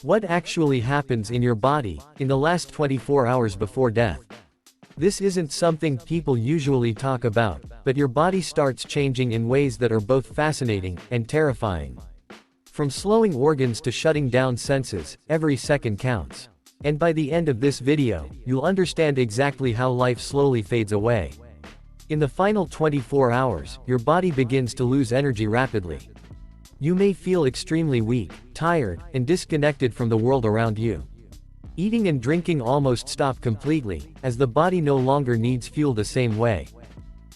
What actually happens in your body in the last 24 hours before death? This isn't something people usually talk about, but your body starts changing in ways that are both fascinating and terrifying. From slowing organs to shutting down senses, every second counts. And by the end of this video, you'll understand exactly how life slowly fades away. In the final 24 hours, your body begins to lose energy rapidly. You may feel extremely weak, tired, and disconnected from the world around you. Eating and drinking almost stop completely, as the body no longer needs fuel the same way.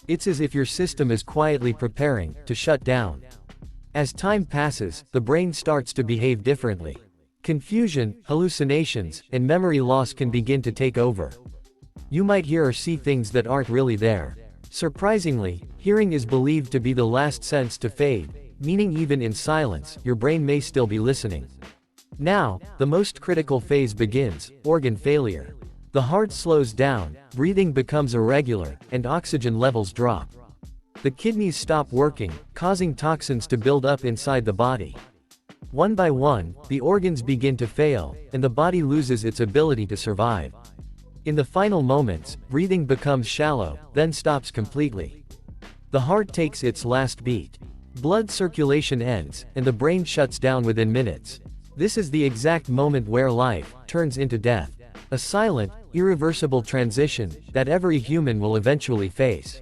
It's as if your system is quietly preparing to shut down. As time passes, the brain starts to behave differently. Confusion, hallucinations, and memory loss can begin to take over. You might hear or see things that aren't really there. Surprisingly, hearing is believed to be the last sense to fade, meaning even in silence, your brain may still be listening. Now, the most critical phase begins: organ failure. The heart slows down, breathing becomes irregular, and oxygen levels drop. The kidneys stop working, causing toxins to build up inside the body. One by one, the organs begin to fail, and the body loses its ability to survive. In the final moments, breathing becomes shallow, then stops completely. The heart takes its last beat. Blood circulation ends, and the brain shuts down within minutes. This is the exact moment where life turns into death. A silent, irreversible transition that every human will eventually face.